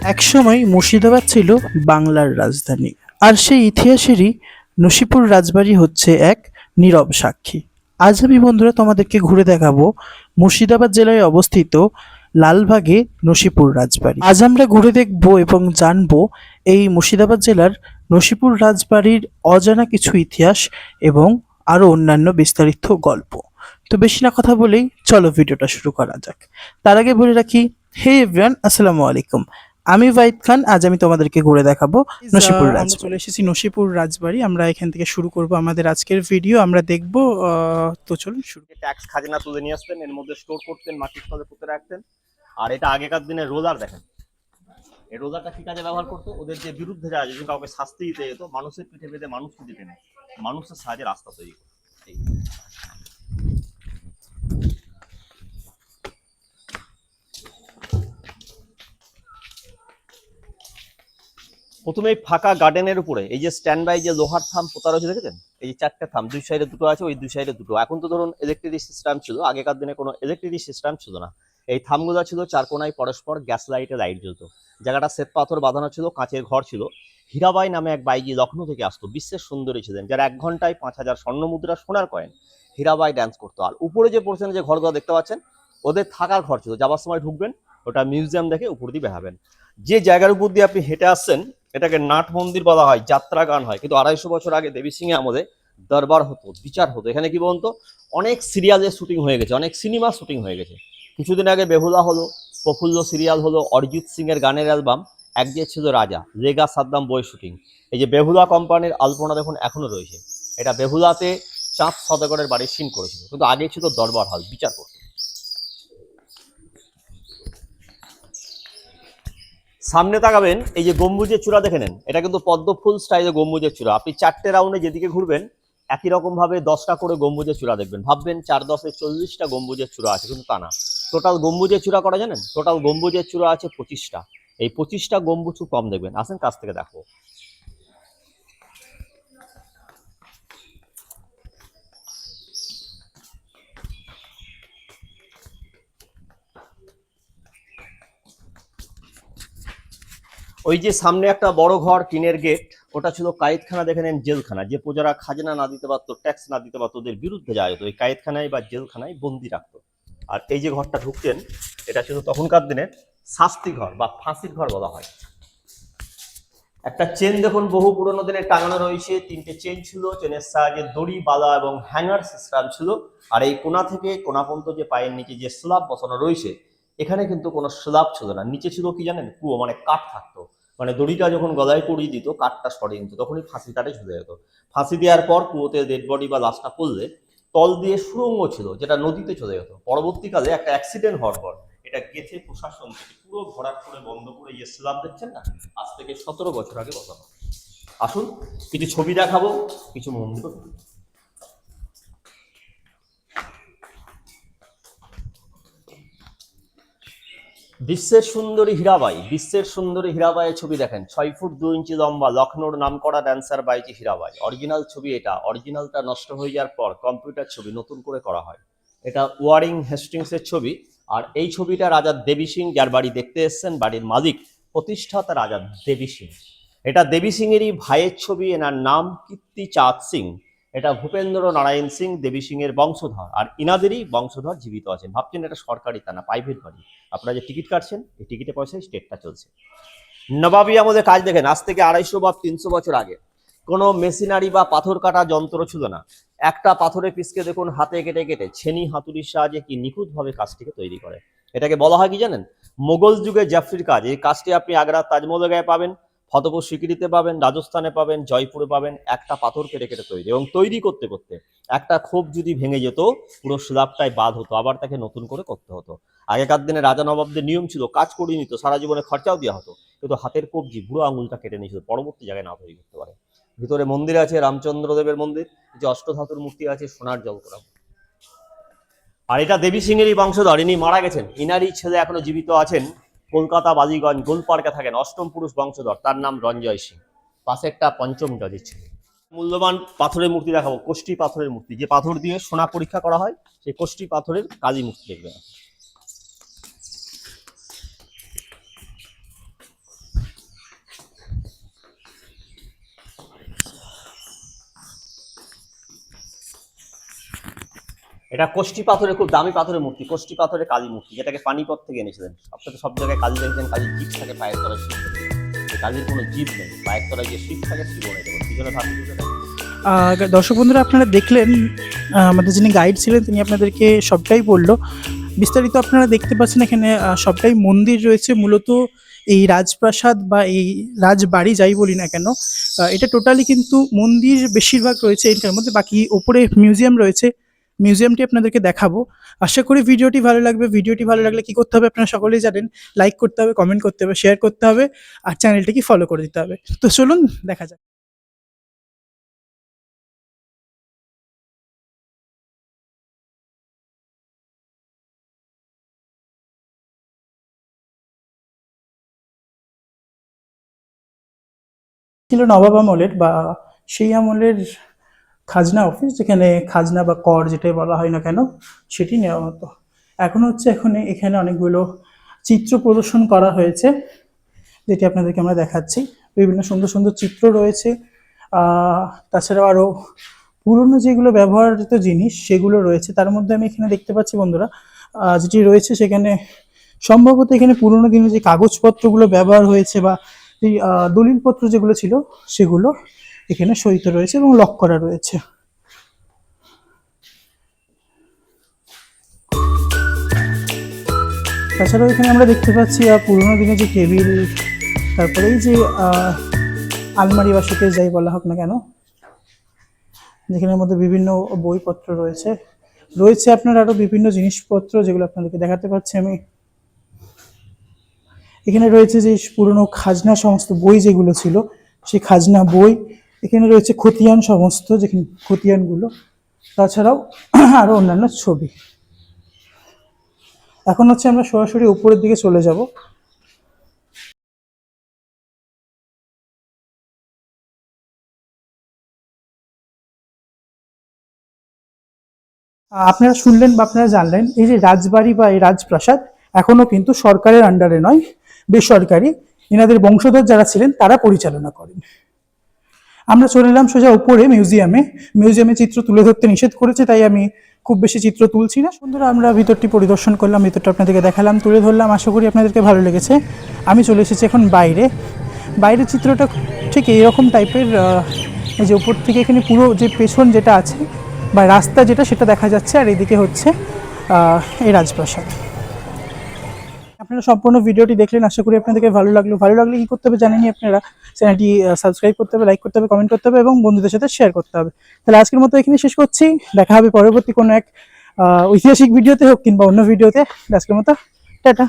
একসময় মুর্শিদাবাদ ছিল বাংলার রাজধানী, আর সেই ইতিহাসেরই নসিপুর রাজবাড়ি হচ্ছে এক নীরব সাক্ষী। আজ আমি বন্ধুরা তোমাদেরকে ঘুরে দেখাবো মুর্শিদাবাদ জেলায় অবস্থিত লালবাগে নসিপুর রাজবাড়ি। আজ আমরা ঘুরে দেখব এবং জানবো এই মুর্শিদাবাদ জেলার নসিপুর রাজবাড়ির অজানা কিছু ইতিহাস এবং আরো অন্যান্য বিস্তারিত গল্প। তো বেশি না কথা বলেই চলো ভিডিওটা শুরু করা যাক। তার আগে বলে রাখি, হে এভরিওয়ান, আসসালামু আলাইকুম। আমি ওয়াহিদ খান। আজ আমি তোমাদেরকে ঘুরে দেখাবো নসিপুর আমরা রাজবাড়ি। চলে এসেছি নসিপুর রাজবাড়ি। আমরা এখান থেকে শুরু করব আমাদের আজকের ভিডিও। আমরা দেখব, তো চলুন শুরু। ট্যাক্স খাজনা তুলে নিয়ে আসতেন, এর মধ্যে স্টোর করতেন, মাটির স্তরে পুঁতে রাখতেন। আর এটা আগেকার দিনে রোলার, দেখেন এই রোলারটা কি কাজে ব্যবহার করতো? ওদের যে বিরুদ্ধে যায়, যদি কাউকে শাস্তি দিতে যেত, মানুষের পিঠে বেঁধে মানুষকে দিতে নেই, মানুষের সাহায্যে রাস্তা তৈরি করতো। প্রথমে এই ফাঁকা গার্ডেনের উপরে এই যে স্ট্যান্ড বাই যে লোহার থাম পোতা রয়েছে, দেখেছেন? এই যে চারটে থাম, দুই সাইডে দুটো আছে, ওই দুই সাইডে দুটো। এখন তো ধরুন ইলেকট্রিক সিস্টেম ছিল, আগেকার দিনে কোনো ইলেকট্রিক সিস্টেম ছিল না। এই থামগুলো ছিল চার কোনায় পরস্পর গ্যাস লাইটে লাইট জ্বলতো। জায়গাটা শ্বেত পাথর বাঁধানো ছিল, কাঁচের ঘর ছিল। হীরাবাই নামে এক বাইজি লখনৌ থেকে আসতো, বিশ্বের সুন্দরী ছিলেন, যার 1 ঘন্টায় 5,000 স্বর্ণ মুদ্রা সোনার কয়েন। হীরাবাই ডান্স করতো। আর উপরে যে পোর্শনে যে ঘরগুলো দেখতে পাচ্ছেন, ওদের থাকার ঘর ছিল। যাবার সময় ঢুকবেন, ওটা মিউজিয়াম দেখে উপর দিয়ে বেরাবেন। যে জায়গার উপর দিয়ে আপনি হেঁটে আসছেন, এটাকে নাট মন্দির বলা হয়, যাত্রা গান হয়। কিন্তু 250 বছর আগে দেবী সিংহে আমাদের দরবার হতো, বিচার হতো। এখানে কি বলতো, অনেক সিরিয়ালের শুটিং হয়ে গেছে, অনেক সিনেমা শুটিং হয়ে গেছে। কিছুদিন আগে বেহুলা হলো, প্রফুল্ল সিরিয়াল হলো, অরিজিৎ সিং এর গানের অ্যালবাম এক যে ছিল রাজা, লেগা সাদ্দাম বই শুটিং। এই যে বেহুলা কোম্পানির আলপনা দেখুন এখনো রয়েছে। এটা বেহুলাতে চাঁদ সদাগরের বাড়ির সিন করেছিল, কিন্তু আগে ছিল দরবার হল, বিচার করতো। সামনে তাকাবেন, এই যে গম্বুজের চূড়া দেখে নেন, এটা কিন্তু পদ্ম ফুল স্টাইলে গম্বুজের চূড়া। আপনি 4টে রাউন্ডে যেদিকে ঘুরবেন, একই রকম ভাবে 10টা করে গম্বুজের চূড়া দেখবেন। ভাববেন 4 10 40টা গম্বুজের চূড়া আছে, কিন্তু তা না। টোটাল গম্বুজের চূড়া করা জানেন? টোটাল গম্বুজের চূড়া আছে 25টা। এই 25টা গম্বুজ কম দেখবেন। আসেন কাছ থেকে দেখো। ওই যে সামনে একটা বড় ঘর, টিনের গেট, ওটা ছিল কায়েতখানা, দেখে নেন জেলখানা। যে প্রজারা খাজনা না দিতে পারতো, ট্যাক্স না দিতে পারতো, ওদের বিরুদ্ধে যায় হতো, ওই কায়েতখানায় বা জেলখানায় বন্দি রাখতো। আর এই যে ঘরটা ঢুকতেন, এটা ছিল তখনকার দিনের শাস্তি ঘর বা ফাঁসির ঘর বলা হয়। একটা চেন দেখুন, বহু পুরোনো দিনের টাঙানো রয়েছে। 3টে চেন ছিল, চেনের সাহায্যে দড়ি, বালা এবং হ্যাঙ্গার সিস্টেম ছিল। আর এই কোনা থেকে কোনা পর্যন্ত যে পায়ের নিচে যে স্ল্যাব বসানো রয়েছে, এখানে কিন্তু কোনো স্ল্যাব ছিল না। নিচে ছিল কি জানেন? কুয়ো, মানে কাঠ থাকতো। মানে দড়িটা যখন গলায় পরিয়ে দিত, কাঠটা সরিয়ে নিত, তখনই ফাঁসি কাটে ঝুলে যেত। ফাঁসি দেওয়ার পর কুয়োতে ডেড বডি বা লাশটা পড়লে তল দিয়ে সুড়ঙ্গ ছিল, যেটা নদীতে চলে যেত। পরবর্তীকালে একটা অ্যাক্সিডেন্ট হওয়ার পর এটা গেথে প্রশাসন থেকে পুরো ভরাট করে বন্ধ করে, যে স্ল্যাব দেখছেন না, আজ থেকে 17 বছর আগে বসানো। আসুন কিছু ছবি দেখাবো, কিছু মন্দির। বিশ্বের সুন্দরী হীরাবাই, বিশ্বের সুন্দরী হীরাবাইয়ের ছবি দেখেন। 6 ফুট 2 ইঞ্চি লম্বা, লখনৌর নামকরা ড্যান্সার বাইজি হীরাবাই। অরিজিনাল ছবি এটা। অরিজিনালটা নষ্ট হয়ে যাওয়ার পর কম্পিউটার ছবি নতুন করে করা হয়। এটা ওয়ারিং হেস্টিংসের ছবি। আর এই ছবিটা রাজা দেবী সিং, যার বাড়ি দেখতে এসছেন, বাড়ির মালিক প্রতিষ্ঠাতা রাজা দেবী সিং। এটা দেবী সিং এরই ভাইয়ের ছবি, এনার নাম কীর্তি চাঁদ সিং। এটা ভূপেন্দ্র নারায়ণ সিং, দেবী সিং এর বংশধর। আর ইনাদেরই বংশধর জীবিত আছেন। ভাবছেন এটা সরকারি, তা না, প্রাইভেট বাড়ি। আপনারা যে টিকিট কাটছেন, এই টিকিটের পয়সায় স্টেটটা চলছে। নবাবী আমলে কাজ দেখেন। আজ থেকে 250 বা 300 বছর আগে কোনো মেশিনারি বা পাথর কাটা যন্ত্র ছিল না। একটা পাথরের পিসকে দেখুন হাতে কেটে কেটে ছেনি হাতুড়ির সাহায্যে কি নিখুঁতভাবে কাজটিকে তৈরি করে। এটাকে বলা হয় কি জানেন? মোগল যুগে জাফরির কাজ। এই কাজটি আপনি আগ্রার তাজমহলে গায়ে পাবেন, ফতেপুর সিক্রিতে পাবেন, রাজস্থানে পাবেন, জয়পুরে পাবেন। একটা পাথর কেটে কেটে তৈরি, এবং তৈরি করতে করতে একটা খোপ যদি ভেঙে যেত, পুরো স্ল্যাবটাই বাদ হতো, আবার তাকে নতুন করে করতে হতো। আগেকার দিনে রাজা নবাবদের নিয়ম ছিল, কাজ করিয়ে নিত, সারা জীবনে খরচাও দেওয়া হতো, কিন্তু হাতের কবজি বুড়ো আঙুলটা কেটে নিয়েছিল, পরবর্তী জায়গায় না তৈরি করতে পারে। ভিতরে মন্দির আছে, রামচন্দ্র দেবের মন্দির, যে অষ্টধাতুর মূর্তি আছে, সোনার জলকরা। আর এটা দেবী সিং এরই বংশধর, ইনি মারা গেছেন। ইনারই ছেলে এখনো জীবিত আছেন, কলকাতা বাজিগঞ্জ গোলপার্কে থাকেন, অষ্টম পুরুষ বংশধর, তার নাম রঞ্জয় সিং। পাশে একটা পঞ্চম জজের ছেলে। মূল্যবান পাথরের মূর্তি দেখাবো, কোষ্টি পাথরের মূর্তি, যে পাথর দিয়ে সোনা পরীক্ষা করা হয়, সেই কোষ্টি পাথরের কালী মূর্তি দেখবেন। এটা কোষ্ঠী পাথরের, খুব দামি পাথরের মূর্তি, কোষ্ঠী পাথরের কালী মূর্তি, যেটাকে পানিপথ থেকে এনেছিলেন। আপনাদের সব জায়গায় কালী দেখবেন, কালীর জিভ থাকে পায়ের তলায়, শিব থাকে। কালীর কোনো জিভ নেই, পায়ের তলায় যে শিব থাকে শিব নেই। দেখুন পিছনে ধাতু দুটো দেখুন। দর্শক বন্ধুরা, আপনারা দেখলেন আমাদের যিনি গাইড ছিলেন তিনি আপনাদেরকে সবটাই বললো। বিস্তারিত আপনারা দেখতে পাচ্ছেন এখানে সবটাই মন্দির রয়েছে। মূলত এই রাজপ্রাসাদ বা এই রাজবাড়ি যাই বলি না কেন, এটা টোটালি কিন্তু মন্দির বেশিরভাগ রয়েছে এটার মধ্যে। বাকি ওপরে মিউজিয়াম রয়েছে, মিউজিয়ামটি আপনাদেরকে দেখাবো। আশা করি ভিডিওটি ভালো লাগবে। ভিডিওটি ভালো লাগলে কি করতে হবে আপনারা সকলেই জানেন, লাইক করতে হবে, কমেন্ট করতে হবে, শেয়ার করতে হবে, আর চ্যানেলটিকে ফলো করে দিতে হবে। তো চলুন দেখা যাক। ছিল নবাব আমলের বা সেই আমলের খাজনা অফিস, যেখানে খাজনা বা কর যেটাই বলা হয় না কেন সেটি নেওয়া হতো। এখন হচ্ছে এখানে অনেকগুলো চিত্র প্রদর্শন করা হয়েছে, যেটি আপনাদেরকে আমরা দেখাচ্ছি। বিভিন্ন সুন্দর সুন্দর চিত্র রয়েছে। তাছাড়াও আরও পুরনো যেগুলো ব্যবহৃত জিনিস সেগুলো রয়েছে। তার মধ্যে আমি এখানে দেখতে পাচ্ছি বন্ধুরা, যেটি রয়েছে সেখানে সম্ভবত এখানে পুরনো দিনে যে কাগজপত্রগুলো ব্যবহার হয়েছে বা এই দলিলপত্র যেগুলো ছিল সেগুলো এখানে সহিত রয়েছে এবং লক করা রয়েছে। তাছাড়াও এখানে আমরা দেখতে পাচ্ছি পুরোনো দিনে যে টেবিল, তারপরে এই যে আলমারি বা শোকেস যাই বলা হোক না কেন, যেখানের মধ্যে বিভিন্ন বইপত্র রয়েছে। রয়েছে আপনার আরও বিভিন্ন জিনিসপত্র যেগুলো আপনাদেরকে দেখাতে পাচ্ছি আমি। এখানে রয়েছে যে পুরনো খাজনা সমস্ত বই যেগুলো ছিল সেই খাজনা বই। এখানে রয়েছে খতিয়ান সমস্ত, যেখানে খতিয়ানগুলো, তাছাড়াও আরও অন্যান্য ছবি। এখন হচ্ছে আমরা সরাসরি উপরের দিকে চলে যাব। আপনারা শুনলেন বা আপনারা জানলেন, এই যে রাজবাড়ি বা এই রাজপ্রাসাদ এখনো কিন্তু সরকারের আন্ডারে নয়, বেসরকারি এনাদের বংশধর যারা ছিলেন তারা পরিচালনা করেন। আমরা চলে এলাম সোজা উপরে মিউজিয়ামে। মিউজিয়ামে চিত্র তুলে ধরতে নিষেধ করেছে, তাই আমি খুব বেশি চিত্র তুলছি না। বন্ধুরা, আমরা ভিতরটি পরিদর্শন করলাম, ভিতরটা আপনাদেরকে দেখালাম, তুলে ধরলাম। আশা করি আপনাদেরকে ভালো লেগেছে। আমি চলে এসেছি এখন বাইরে। বাইরের চিত্রটা ঠিক এইরকম টাইপের। এই যে উপর থেকে এখানে পুরো যে পেছন যেটা আছে বা রাস্তা যেটা সেটা দেখা যাচ্ছে, আর এদিকে হচ্ছে এই রাজপ্রাসাদ। আপনারা সম্পূর্ণ ভিডিওটি দেখলেন, আশা করি আপনাদেরকে ভালো লাগলো। ভালো লাগলে কী করতে হবে জানেনই আপনারা, চ্যানেলটি সাবস্ক্রাইব করতে হবে, লাইক করতে হবে, কমেন্ট করতে হবে এবং বন্ধুদের সাথে শেয়ার করতে হবে। তাহলে আজকের মতো এখানে শেষ করছি। দেখা হবে পরবর্তী কোনো এক ঐতিহাসিক ভিডিওতে হোক কিংবা অন্য ভিডিওতে। আজকের মতো টাটা।